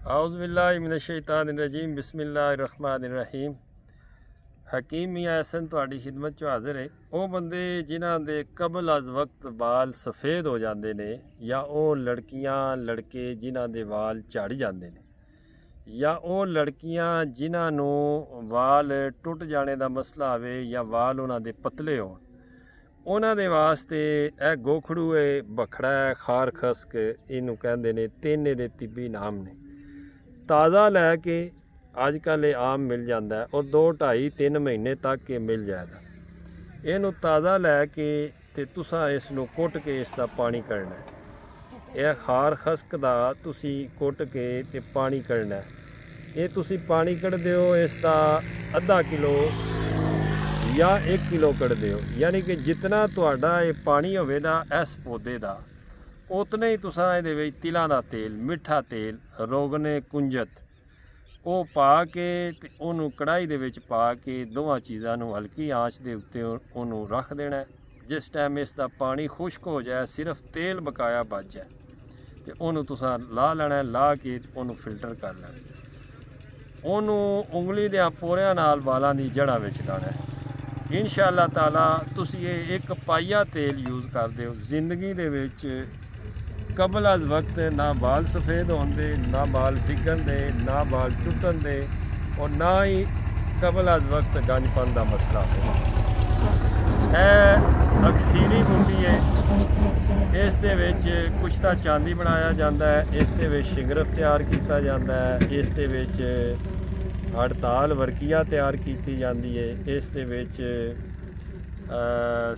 औज़ुबिल्लाहिमिनश्शैतानिर्रजीम बिस्मिल्लाहिर्रहमानिर्रहीम। हकीम मियाँ एहसन तुहाडी खिदमत चो हाज़िर है। वो बंदे जिन्हां दे कबल अज वक्त बाल सफ़ेद हो जाते ने, या वो लड़कियां लड़के जिन्हां दे वाल झड़ जाते ने, या वो लड़कियां जिन्हां नूं वाल टुट जाने का मसला आवे या वाल उन्हां दे पतले होण, उन्हां दे वास्ते यह गोखड़ू है, बखड़ा है, खार खसक इनू कहते ने, तेने दे तिब्बी नाम ने। ताज़ा लैके अजकल ये आम मिल जाता है और 2-2.5-3 महीने तक ये मिल जाएगा। इनू ताज़ा लैके ते तुसां इसनू कुट के इसका पानी करना है। यह खार खसक दा तुसी कुट के ते पानी करना है। ये तुसी पानी कढ़दे हो, इसका अद्धा किलो या 1 किलो कढ़दे हो, यानी कि जितना तुहाडा ये पानी होवेगा इस पौधे का, उतने ही तुसां इहदे विच तिलां दा तेल, मिठा तेल, रोगने कुंजत वो पा के ते उहनूं कढ़ाई दे विच पा के दोवां चीज़ां नूं हल्की आंच दे उत्ते उहनूं रख देना है। जिस टाइम इसका पानी खुश्क हो जाए, सिर्फ तेल बकाया बच जाए, तो उहनूं तुसां ला लेना, ला के उहनूं फिल्टर कर लेना। उहनूं उंगली दे पोरियां नाल वालां दी जड़ां विच लाना है। इंशाअल्लाह ताला तुसीं ये 1 पाइया तेल यूज़ करदे हो, जिंदगी दे विच कबल अज वक्त ना बाल सफ़ेद होंदे, ना बाल डिगन दे, ना बाल टुटन दे, और ना ही कबल अज वक्त गंजपन का मसला हो। अक्सीरी बूटी है, इस दे विच कुछ तो चांदी बनाया जाता है, इस दे विच शिंगरफ तैयार किया जाता है, इस दे विच हड़ताल वर्किया तैयार की जाती है, इस दे विच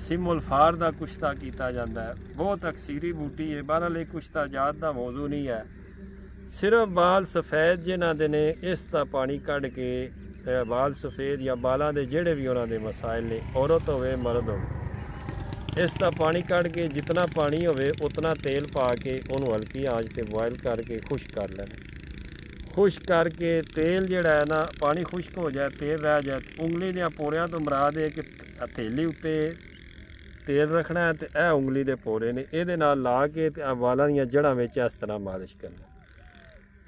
सिमुल फार का कुश्ता किया जाता है। बहुत अक्सीरी बूटी है। बहरहाल कुश्ता जात का मौजू नहीं है, सिर्फ बाल सफ़ेद जिन्हां दे ने इसका पानी कढ़ के बाल सफ़ेद या बालों के जोड़े भी उन्होंने मसाइल ने, औरत होवे मर्द हो, इसका पानी कढ़ के जितना पानी होवे उतना तेल पा के उन्होंने हल्की आंच पर बॉयल करके खुश्क कर लेना। खुश्क करके तेल जिहड़ा है ना, पानी खुश्क हो जाए, तेल रह जाए, उंगली दे पोरियां तो मरा दे कि हथेली उत्ते तेल रखना है, तो यह उंगली के पोरे ने, ये ला के वालों दी जड़ां विच इस तरह मालिश करना।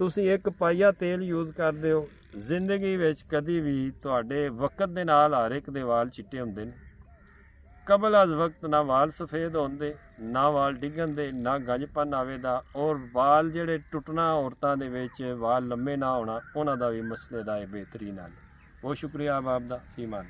तुसीं 1 पाइया तेल यूज़ करदे हो, जिंदगी विच कदी भी तुहाडे वक्त दे नाल हर एक दे वाल चिट्टे हुंदे ने। कबल अज वक्त ना वाल सफ़ेद होंदे, ना वाल डिगन दे, ना गंजपन आवेदा, और वाल जिहड़े टुटना औरतां दे विच वाल लम्मे ना होना, उन्हां दा भी मसले दा बेहतरीन हल। बहुत शुक्रिया आप दा। ईमान।